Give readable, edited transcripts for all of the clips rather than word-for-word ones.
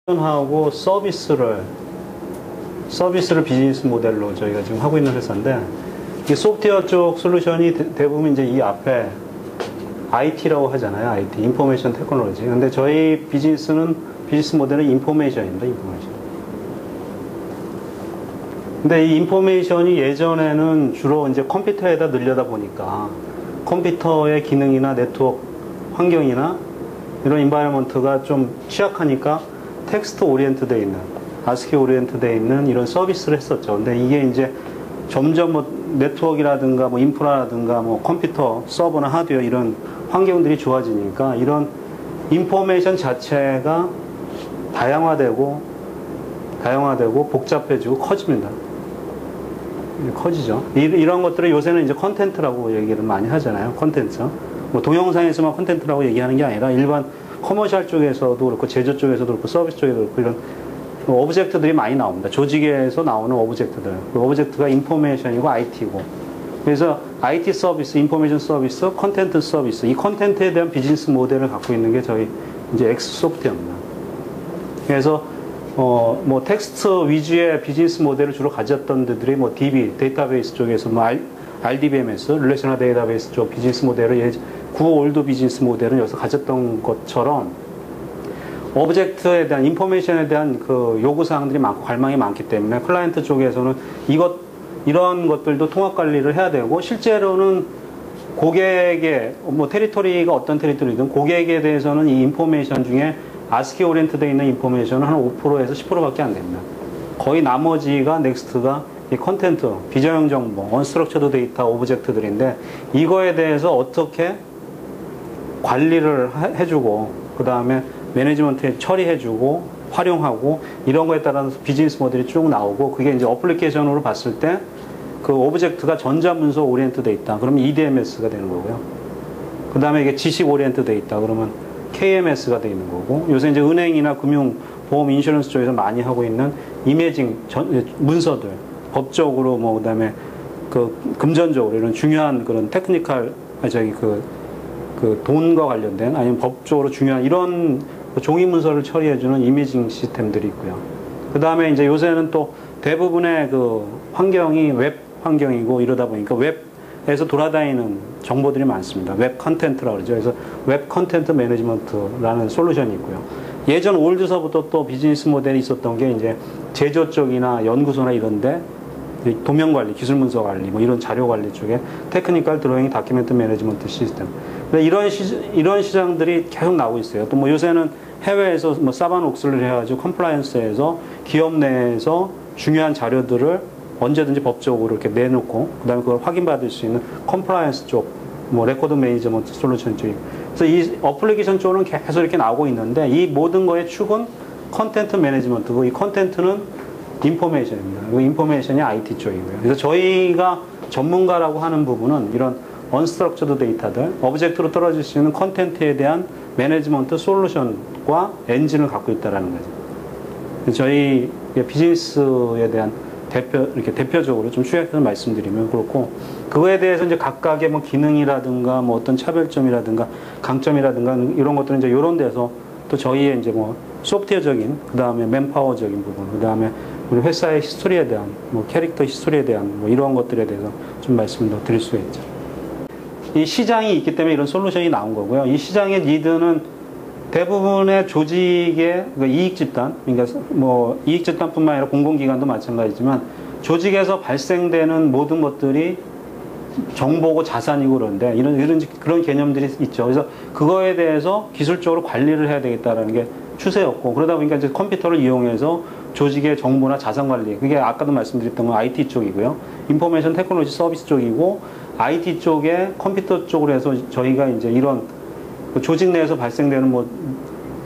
하고 서비스를 비즈니스 모델로 저희가 지금 하고 있는 회사인데, 이 소프트웨어 쪽 솔루션이 대부분 이제 이 앞에 IT라고 하잖아요. IT, 인포메이션 테크놀로지. 근데 저희 비즈니스 모델은 인포메이션입니다. 인포메이션. 근데 이 인포메이션이 예전에는 주로 이제 컴퓨터에다 늘려다 보니까 컴퓨터의 기능이나 네트워크 환경이나 이런 인바이러먼트가 좀 취약하니까 텍스트 오리엔트 돼 있는, 아스키 오리엔트 돼 있는 이런 서비스를 했었죠. 근데 이게 이제 점점 뭐 네트워크라든가 뭐 인프라라든가 뭐 컴퓨터, 서버나 하드웨어 이런 환경들이 좋아지니까 이런 인포메이션 자체가 다양화되고 복잡해지고 커집니다. 커지죠. 이런 것들을 요새는 이제 컨텐츠라고 얘기를 많이 하잖아요. 컨텐츠. 뭐 동영상에서만 컨텐츠라고 얘기하는 게 아니라 일반 커머셜 쪽에서도 그렇고 제조 쪽에서도 그렇고 서비스 쪽에도 그렇고 이런 오브젝트들이 많이 나옵니다. 조직에서 나오는 오브젝트들. 그 오브젝트가 인포메이션이고 IT고. 그래서 IT 서비스, 인포메이션 서비스, 컨텐츠 서비스. 이 컨텐츠에 대한 비즈니스 모델을 갖고 있는 게 저희 이제 X 소프트웨어입니다. 그래서 뭐 텍스트 위주의 비즈니스 모델을 주로 가졌던 데들이 뭐 DB, 데이터베이스 쪽에서 뭐 RDBMS, 릴레이셔널 데이터베이스 쪽 비즈니스 모델을 구올드 비즈니스 모델은 여기서 가졌던 것처럼 오브젝트에 대한 인포메이션에 대한 그 요구사항들이 많고 관망이 많기 때문에 클라이언트 쪽에서는 이런 것들도 통합 관리를 해야 되고, 실제로는 고객의 뭐 테리토리가 어떤 테리토리든 고객에 대해서는 이 인포메이션 중에 아스키 오리엔트 되어 있는 인포메이션은 한 5%에서 10%밖에 안 됩니다. 거의 나머지가 넥스트가 이 컨텐트, 비저형 정보, 언스트럭처드 데이터 오브젝트들인데, 이거에 대해서 어떻게 관리를 해주고 그 다음에 매니지먼트에 처리해주고 활용하고 이런 거에 따라서 비즈니스 모델이 쭉 나오고, 그게 이제 어플리케이션으로 봤을 때 그 오브젝트가 전자문서 오리엔트 돼 있다 그러면 EDMS가 되는 거고요. 그 다음에 이게 지식 오리엔트 돼 있다 그러면 KMS가 돼 있는 거고, 요새 이제 은행이나 금융, 보험, 인슈런스 쪽에서 많이 하고 있는 이미징 문서들, 법적으로 뭐 그다음에 그 금전적으로 이런 중요한 그런 테크니컬 그 돈과 관련된 아니면 법적으로 중요한 이런 종이 문서를 처리해주는 이미징 시스템들이 있고요. 그 다음에 이제 요새는 또 대부분의 그 환경이 웹 환경이고 이러다 보니까 웹에서 돌아다니는 정보들이 많습니다. 웹 컨텐츠라고 그러죠. 그래서 웹 컨텐츠 매니지먼트라는 솔루션이 있고요. 예전 올드서부터 또 비즈니스 모델이 있었던 게 이제 제조 쪽이나 연구소나 이런데 도면 관리, 기술 문서 관리, 뭐 이런 자료 관리 쪽에 테크니컬 드로잉 다큐멘트 매니지먼트 시스템. 이런 시장들이 계속 나오고 있어요. 또 뭐 요새는 해외에서 뭐 사반 옥슬을 해가지고 컴플라이언스에서 기업 내에서 중요한 자료들을 언제든지 법적으로 이렇게 내놓고 그다음에 그걸 확인받을 수 있는 컴플라이언스 쪽, 뭐 레코드 매니지먼트 솔루션 쪽. 그래서 이 어플리케이션 쪽은 계속 이렇게 나오고 있는데, 이 모든 거의 축은 컨텐트 매니지먼트고, 이 컨텐트는 인포메이션입니다. 이 인포메이션이 IT 쪽이고요. 그래서 저희가 전문가라고 하는 부분은 이런 언스트럭처드 데이터들, 오브젝트로 떨어질 수 있는 컨텐츠에 대한 매니지먼트 솔루션과 엔진을 갖고 있다는 거죠. 저희 비즈니스에 대한 이렇게 대표적으로 좀 추격해서 말씀드리면 그렇고, 그거에 대해서 이제 각각의 뭐 기능이라든가 뭐 어떤 차별점이라든가 강점이라든가 이런 것들은 이제 이런 데서 또 저희의 이제 뭐 소프트웨어적인, 그 다음에 맨파워적인 부분, 그 다음에 우리 회사의 히스토리에 대한, 뭐 캐릭터 히스토리에 대한 뭐 이런 것들에 대해서 좀 말씀을 더 드릴 수가 있죠. 이 시장이 있기 때문에 이런 솔루션이 나온 거고요. 이 시장의 니드는 대부분의 조직의 이익 집단, 그러니까 뭐 이익 집단뿐만 아니라 공공기관도 마찬가지지만 조직에서 발생되는 모든 것들이 정보고 자산이고 그런데 그런 개념들이 있죠. 그래서 그거에 대해서 기술적으로 관리를 해야 되겠다라는 게 추세였고, 그러다 보니까 이제 컴퓨터를 이용해서 조직의 정보나 자산 관리, 그게 아까도 말씀드렸던 건 IT 쪽이고요. 인포메이션 테크놀로지 서비스 쪽이고, IT 쪽에 컴퓨터 쪽으로 해서 저희가 이제 이런 조직 내에서 발생되는 뭐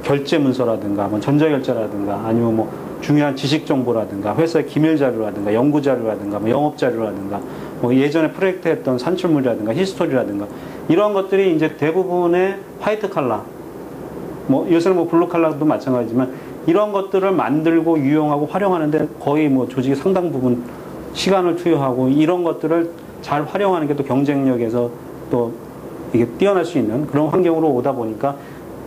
결제 문서라든가 뭐 전자결제라든가 아니면 뭐 중요한 지식 정보라든가 회사의 기밀 자료라든가 연구 자료라든가 뭐 영업 자료라든가 뭐 예전에 프로젝트 했던 산출물이라든가 히스토리라든가 이런 것들이 이제 대부분의 화이트 칼라, 뭐 요새는 뭐 블루 칼라도 마찬가지지만 이런 것들을 만들고 유용하고 활용하는데 거의 뭐 조직의 상당 부분 시간을 투여하고, 이런 것들을 잘 활용하는 게 또 경쟁력에서 또 이게 뛰어날 수 있는 그런 환경으로 오다 보니까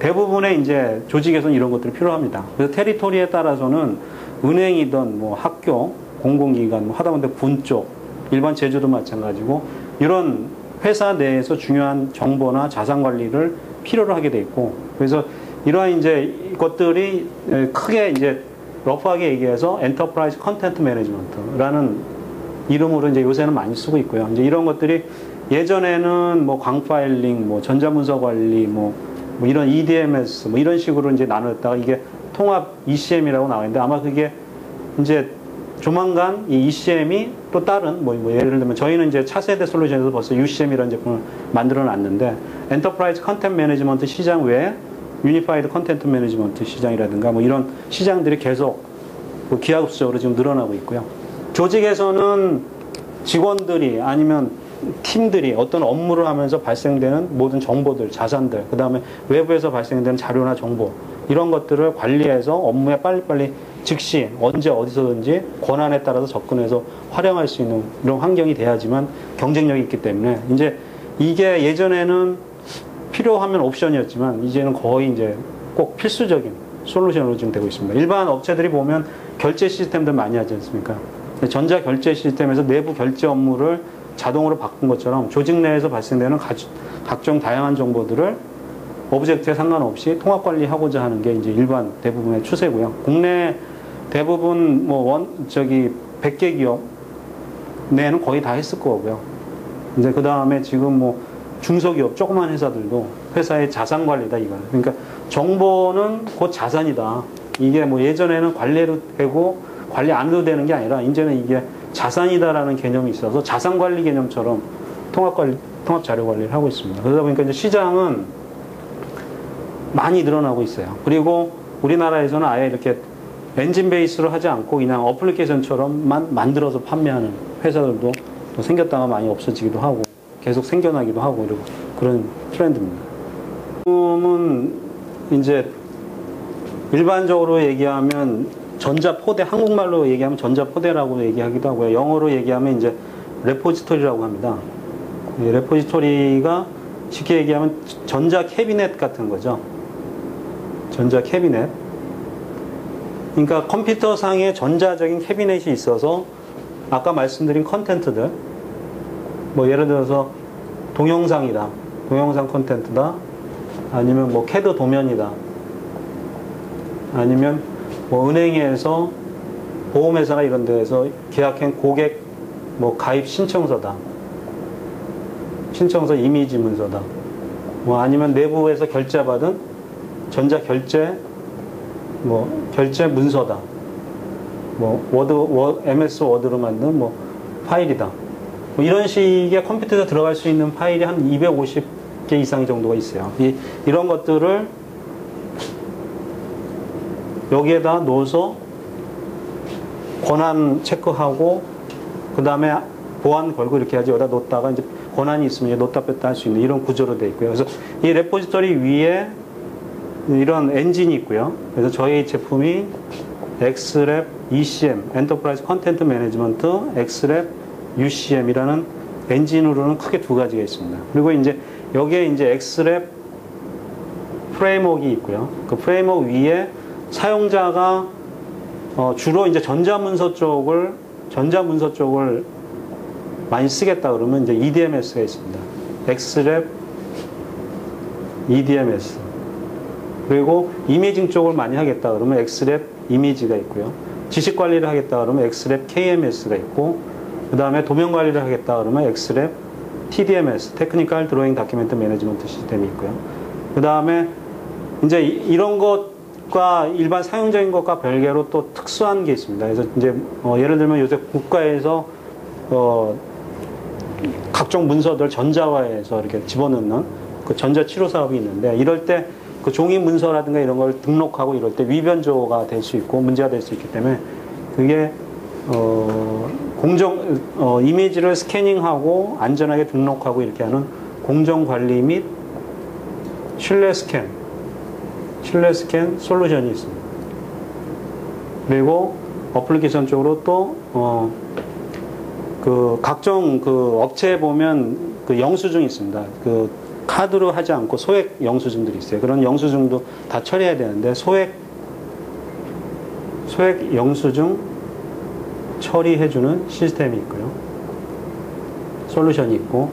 대부분의 이제 조직에서는 이런 것들이 필요합니다. 그래서 테리토리에 따라서는 은행이든 뭐 학교, 공공기관, 뭐 하다못해 군 쪽, 일반 제조도 마찬가지고 이런 회사 내에서 중요한 정보나 자산 관리를 필요로 하게 돼 있고, 그래서 이러한 이제 것들이 크게 이제 러프하게 얘기해서 엔터프라이즈 컨텐트 매니지먼트라는 이름으로 이제 요새는 많이 쓰고 있고요. 이제 이런 것들이 예전에는 뭐 광파일링, 뭐 전자문서 관리, 뭐 이런 EDMS, 뭐 이런 식으로 이제 나눴다가 이게 통합 ECM이라고 나왔는데, 아마 그게 이제 조만간 이 ECM이 또 다른 뭐 예를 들면 저희는 이제 차세대 솔루션에서 벌써 UCM이라는 제품을 만들어 놨는데, 엔터프라이즈 컨텐트 매니지먼트 시장 외에 유니파이드 컨텐트 매니지먼트 시장이라든가 뭐 이런 시장들이 계속 기하급수적으로 지금 늘어나고 있고요. 조직에서는 직원들이 아니면 팀들이 어떤 업무를 하면서 발생되는 모든 정보들, 자산들, 그 다음에 외부에서 발생되는 자료나 정보, 이런 것들을 관리해서 업무에 빨리빨리 즉시 언제 어디서든지 권한에 따라서 접근해서 활용할 수 있는 이런 환경이 돼야지만 경쟁력이 있기 때문에, 이제 이게 예전에는 필요하면 옵션이었지만 이제는 거의 이제 꼭 필수적인 솔루션으로 지금 되고 있습니다. 일반 업체들이 보면 결제 시스템들 많이 하지 않습니까? 전자 결제 시스템에서 내부 결제 업무를 자동으로 바꾼 것처럼 조직 내에서 발생되는 각종 다양한 정보들을 오브젝트에 상관없이 통합 관리하고자 하는 게 이제 일반 대부분의 추세고요. 국내 대부분 뭐 100개 기업 내에는 거의 다 했을 거고요. 이제 그 다음에 지금 뭐 중소기업, 조그만 회사들도 회사의 자산 관리다, 이거. 그러니까 정보는 곧 자산이다. 이게 뭐 예전에는 관리해도 되고 관리 안 해도 되는 게 아니라 이제는 이게 자산이다라는 개념이 있어서 자산 관리 개념처럼 통합 자료 관리를 하고 있습니다. 그러다 보니까 이제 시장은 많이 늘어나고 있어요. 그리고 우리나라에서는 아예 이렇게 엔진 베이스로 하지 않고 그냥 어플리케이션처럼만 만들어서 판매하는 회사들도 또 생겼다가 많이 없어지기도 하고 계속 생겨나기도 하고 이러고 그런 트렌드입니다. 지금은 이제 일반적으로 얘기하면 전자포대, 한국말로 얘기하면 전자포대라고 얘기하기도 하고요. 영어로 얘기하면 이제 레포지토리라고 합니다. 이 레포지토리가 쉽게 얘기하면 전자 캐비넷 같은 거죠. 전자 캐비넷. 그러니까 컴퓨터상에 전자적인 캐비넷이 있어서 아까 말씀드린 컨텐트들, 뭐 예를 들어서 동영상이다, 동영상 콘텐츠다, 아니면 뭐 캐드 도면이다, 아니면 뭐 은행에서 보험회사나 이런 데에서 계약한 고객 뭐 가입 신청서다, 신청서 이미지 문서다, 뭐 아니면 내부에서 결제받은 전자 결제 뭐 결제 문서다, 뭐 MS 워드로 만든 뭐 파일이다, 뭐 이런 식의 컴퓨터에 들어갈 수 있는 파일이 한 250개 이상 정도가 있어요. 이런 것들을 여기에다 넣어서 권한 체크하고 그 다음에 보안 걸고 이렇게 해야지. 여기다 놓다가 이제 권한이 있으면 놓다 뺐다 할 수 있는 이런 구조로 되어 있고요. 그래서 이 레포지토리 위에 이런 엔진이 있고요. 그래서 저희 제품이 XREP ECM, 엔터프라이즈 컨텐트 매니지먼트 XREP UCM이라는 엔진으로는 크게 두 가지가 있습니다. 그리고 이제 여기에 이제 XREP 프레임워크가 있고요. 그 프레임워크 위에 사용자가 주로 이제 전자문서 쪽을 많이 쓰겠다 그러면 이제 EDMS가 있습니다. XREP EDMS. 그리고 이미징 쪽을 많이 하겠다 그러면 XREP 이미지가 있고요. 지식 관리를 하겠다 그러면 XREP KMS가 있고, 그 다음에 도면 관리를 하겠다 그러면 XREP TDMS, 테크니컬 드로잉 다큐멘트 매니지먼트 시스템이 있고요. 그 다음에 이제 이런 것과 일반 사용적인 것과 별개로 또 특수한 게 있습니다. 그래서 이제 예를 들면 요새 국가에서 각종 문서들 전자화해서 이렇게 집어넣는 그 전자치료 사업이 있는데, 이럴 때 그 종이 문서라든가 이런 걸 등록하고 이럴 때 위변조가 될 수 있고 문제가 될 수 있기 때문에 그게 이미지를 스캐닝하고 안전하게 등록하고 이렇게 하는 공정관리 및 신뢰 스캔 솔루션이 있습니다. 그리고 어플리케이션 쪽으로 또 그 각종 그 업체에 보면 그 영수증이 있습니다. 그 카드로 하지 않고 소액 영수증들이 있어요. 그런 영수증도 다 처리해야 되는데 소액 영수증 처리해주는 시스템이 있고요. 솔루션이 있고,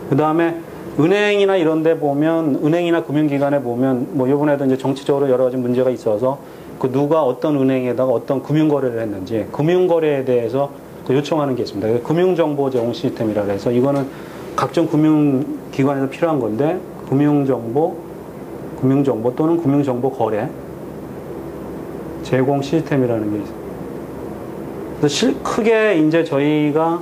그 다음에 은행이나 이런 데 보면, 은행이나 금융기관에 보면, 뭐, 요번에도 이제 정치적으로 여러 가지 문제가 있어서, 그 누가 어떤 은행에다가 어떤 금융거래를 했는지, 금융거래에 대해서 그 요청하는 게 있습니다. 금융정보 제공 시스템이라고 해서, 이거는 각종 금융기관에서 필요한 건데, 금융정보 또는 금융정보 거래 제공 시스템이라는 게 있어요. 그래서 크게 이제 저희가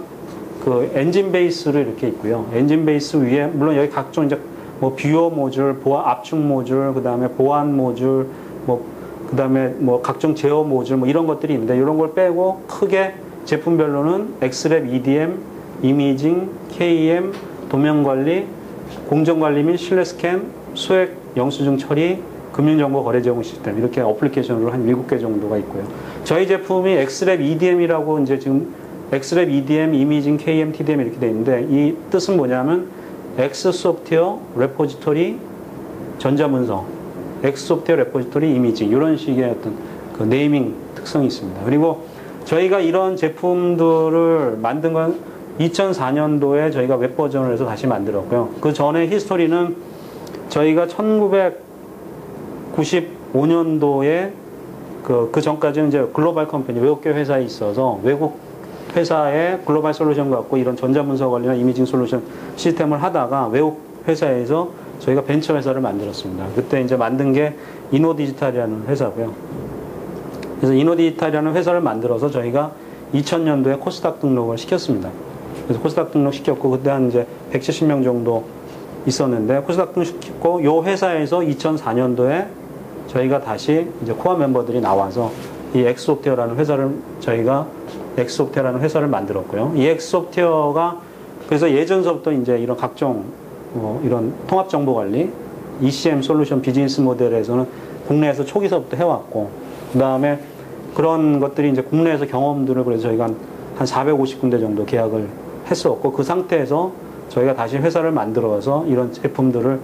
그 엔진 베이스로 이렇게 있고요. 엔진 베이스 위에 물론 여기 각종 이제 뭐 뷰어 모듈, 압축 모듈, 그 다음에 보안 모듈, 그 다음에 뭐 각종 제어 모듈 뭐 이런 것들이 있는데 이런 걸 빼고 크게 제품별로는 엑스랩 EDM, 이미징, KEM, 도면관리, 공정관리 및 실내 스캔, 소액 영수증 처리, 금융정보 거래 제공 시스템 이렇게 어플리케이션으로 한 7개 정도가 있고요. 저희 제품이 엑스랩 EDM이라고 이제 지금 엑스랩 EDM, 이미징, KM, TDM 이렇게 되어 있는데 이 뜻은 뭐냐면 X 소프트웨어, 레포지토리, 전자문서, X 소프트웨어, 레포지토리, 이미징 이런 식의 어떤 그 네이밍 특성이 있습니다. 그리고 저희가 이런 제품들을 만든 건 2004년도에 저희가 웹 버전을 해서 다시 만들었고요. 그 전에 히스토리는 저희가 1995년도에 그 전까지는 이제 글로벌 컴퍼니, 외국계 회사에 있어서 외국 회사의 글로벌 솔루션 갖고 이런 전자문서 관리나 이미징 솔루션 시스템을 하다가 외국 회사에서 저희가 벤처 회사를 만들었습니다. 그때 이제 만든 게 이노디지털이라는 회사고요. 그래서 이노디지털이라는 회사를 만들어서 저희가 2000년도에 코스닥 등록을 시켰습니다. 그래서 코스닥 등록 시켰고 그때 한 이제 170명 정도 있었는데 코스닥 등록 시켰고 요 회사에서 2004년도에 저희가 다시 이제 코어 멤버들이 나와서 이 엑소프트웨어라는 회사를 저희가 엑소프트웨어라는 회사를 만들었고요. 이 엑소프트웨어가 그래서 예전서부터 이제 이런 각종 이런 통합 정보 관리, ECM 솔루션 비즈니스 모델에서는 국내에서 초기서부터 해왔고, 그 다음에 그런 것들이 이제 국내에서 경험들을 그래서 저희가 한 450군데 정도 계약을 했었고, 그 상태에서 저희가 다시 회사를 만들어서 이런 제품들을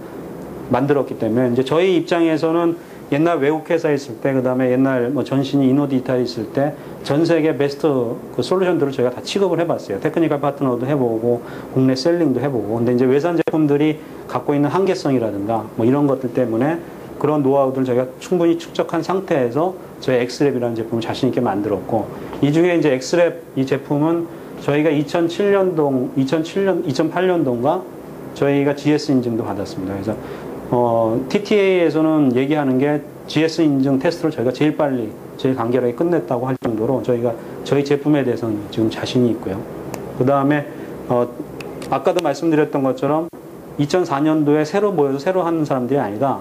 만들었기 때문에 이제 저희 입장에서는 옛날 외국 회사에 있을 때, 그 다음에 옛날 뭐 전신이 이노디지털에 있을 때 전 세계 베스트 그 솔루션들을 저희가 다 취급을 해봤어요. 테크니컬 파트너도 해보고, 국내 셀링도 해보고. 근데 이제 외산 제품들이 갖고 있는 한계성이라든가 뭐 이런 것들 때문에 그런 노하우들을 저희가 충분히 축적한 상태에서 저희 엑스랩이라는 제품을 자신있게 만들었고, 이 중에 이제 엑스랩 이 제품은 저희가 2008년도인가 저희가 GS 인증도 받았습니다. 그래서 TTA에서는 얘기하는 게 GS 인증 테스트를 저희가 제일 빨리, 제일 간결하게 끝냈다고 할 정도로 저희가 저희 제품에 대해서는 지금 자신이 있고요. 그 다음에 아까도 말씀드렸던 것처럼 2004년도에 새로 모여서 새로 하는 사람들이 아니라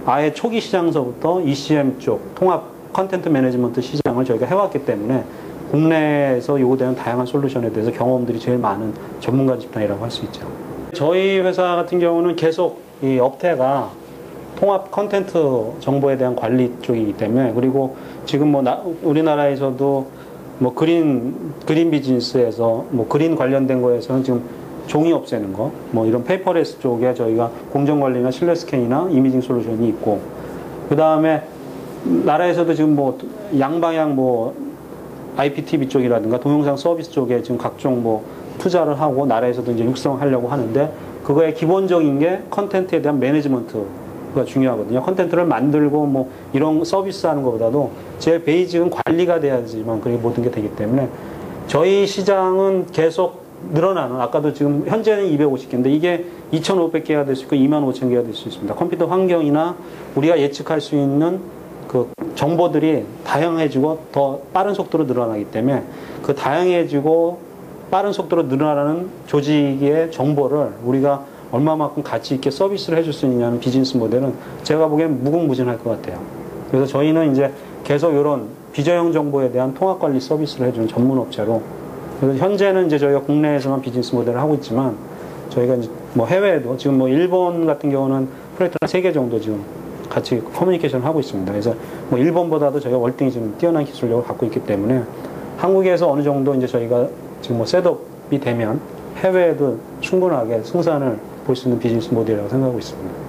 아예 초기 시장서부터 ECM 쪽 통합 컨텐트 매니지먼트 시장을 저희가 해왔기 때문에 국내에서 요구되는 다양한 솔루션에 대해서 경험들이 제일 많은 전문가 집단이라고 할 수 있죠. 저희 회사 같은 경우는 계속 이 업태가 통합 컨텐트 정보에 대한 관리 쪽이기 때문에, 그리고 지금 뭐 우리나라에서도 뭐 그린 비즈니스에서 뭐 그린 관련된 거에서는 지금 종이 없애는 거, 뭐 이런 페이퍼레스 쪽에 저희가 공정관리나 실내 스캔이나 이미징 솔루션이 있고, 그 다음에 나라에서도 지금 뭐 양방향 뭐 IPTV 쪽이라든가 동영상 서비스 쪽에 지금 각종 뭐 투자를 하고 나라에서도 이제 육성하려고 하는데, 그거의 기본적인 게 컨텐츠에 대한 매니지먼트가 중요하거든요. 컨텐츠를 만들고 뭐 이런 서비스 하는 것보다도 제일 베이직은 관리가 돼야지만 그게 모든 게 되기 때문에 저희 시장은 계속 늘어나는, 아까도 지금 현재는 250개인데 이게 2,500개가 될 수 있고 25,000개가 될 수 있습니다. 컴퓨터 환경이나 우리가 예측할 수 있는 그 정보들이 다양해지고 더 빠른 속도로 늘어나기 때문에 그 다양해지고 빠른 속도로 늘어나는 조직의 정보를 우리가 얼마만큼 가치 있게 서비스를 해줄 수 있냐는 비즈니스 모델은 제가 보기엔 무궁무진할 것 같아요. 그래서 저희는 이제 계속 이런 비저형 정보에 대한 통합 관리 서비스를 해주는 전문 업체로, 그래서 현재는 이제 저희가 국내에서만 비즈니스 모델을 하고 있지만 저희가 이제 뭐 해외에도 지금 뭐 일본 같은 경우는 프로젝트를 3개 정도 지금 같이 커뮤니케이션을 하고 있습니다. 그래서 뭐 일본보다도 저희가 월등히 지금 뛰어난 기술력을 갖고 있기 때문에 한국에서 어느 정도 이제 저희가 지금 뭐 셋업이 되면 해외에도 충분하게 생산을 볼 수 있는 비즈니스 모델이라고 생각하고 있습니다.